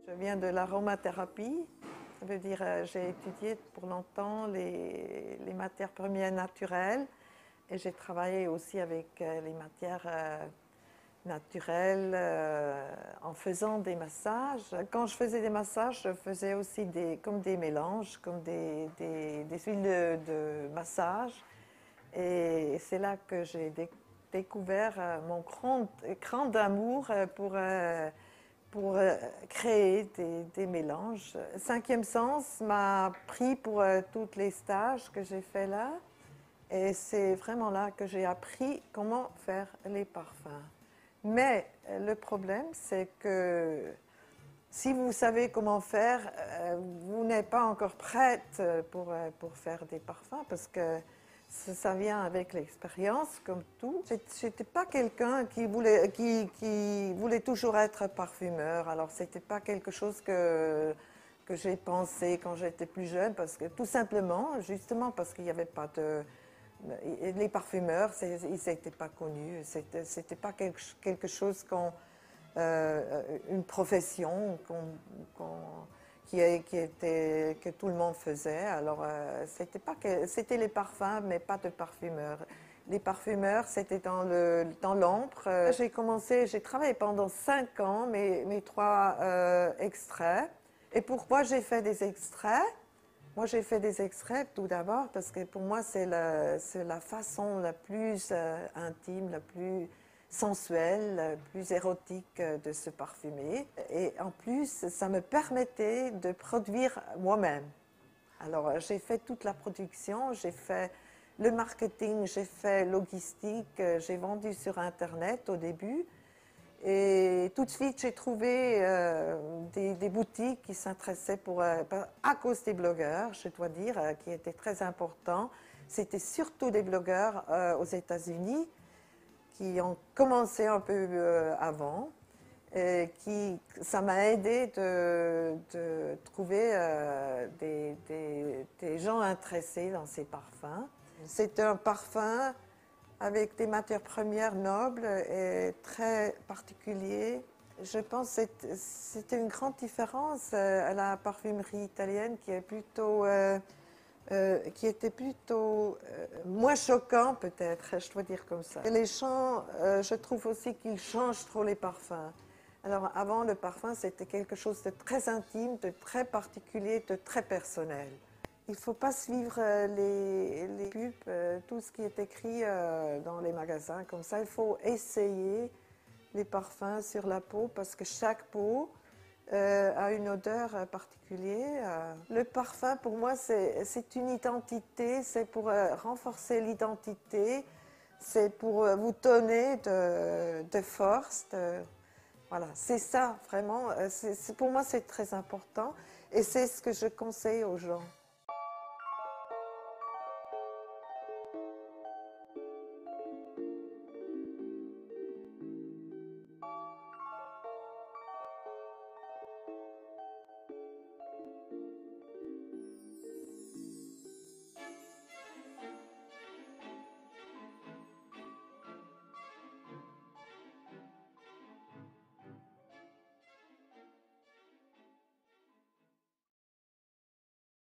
Je viens de l'aromathérapie, ça veut dire j'ai étudié pour longtemps les matières premières naturelles et j'ai travaillé aussi avec les matières naturelles en faisant des massages. Quand je faisais des massages, je faisais aussi comme des mélanges, comme des huiles de massage et c'est là que j'ai découvert mon grand amour pour créer des mélanges. Cinquième Sens m'a pris pour tous les stages que j'ai fait là. Et c'est vraiment là que j'ai appris comment faire les parfums. Mais le problème, c'est que si vous savez comment faire, vous n'êtes pas encore prête pour faire des parfums parce que ça vient avec l'expérience, comme tout. Je n'étais pas quelqu'un qui voulait toujours être parfumeur. Alors, ce n'était pas quelque chose que j'ai pensé quand j'étais plus jeune, parce que tout simplement, justement, parce qu'il n'y avait pas de... Les parfumeurs, ils n'étaient pas connus. C'était pas quelque chose une profession que tout le monde faisait. Alors, c'était les parfums, mais pas de parfumeurs. Les parfumeurs, c'était dans l'ombre. J'ai travaillé pendant 5 ans, mes 3 extraits. Et pourquoi j'ai fait des extraits? Moi, j'ai fait des extraits tout d'abord parce que pour moi, c'est la façon la plus intime, la plus sensuelle, la plus érotique de se parfumer. Et en plus, ça me permettait de produire moi-même. Alors, j'ai fait toute la production, j'ai fait le marketing, j'ai fait logistique, j'ai vendu sur Internet au début. Et tout de suite, j'ai trouvé des boutiques qui s'intéressaient à cause des blogueurs, je dois dire, qui étaient très importants. C'était surtout des blogueurs aux États-Unis qui ont commencé un peu avant. Et ça m'a aidé de trouver des gens intéressés dans ces parfums. C'est un parfum avec des matières premières nobles et très particuliers. Je pense que c'était une grande différence à la parfumerie italienne qui était plutôt moins choquant peut-être, je dois dire comme ça. Et les chants, je trouve aussi qu'ils changent trop les parfums. Alors avant, le parfum, c'était quelque chose de très intime, de très particulier, de très personnel. Il ne faut pas suivre les pubs, tout ce qui est écrit dans les magasins comme ça. Il faut essayer les parfums sur la peau parce que chaque peau a une odeur particulière. Le parfum, pour moi, c'est une identité, c'est pour renforcer l'identité, c'est pour vous donner de force. Voilà, c'est ça, vraiment. Pour moi, c'est très important et c'est ce que je conseille aux gens.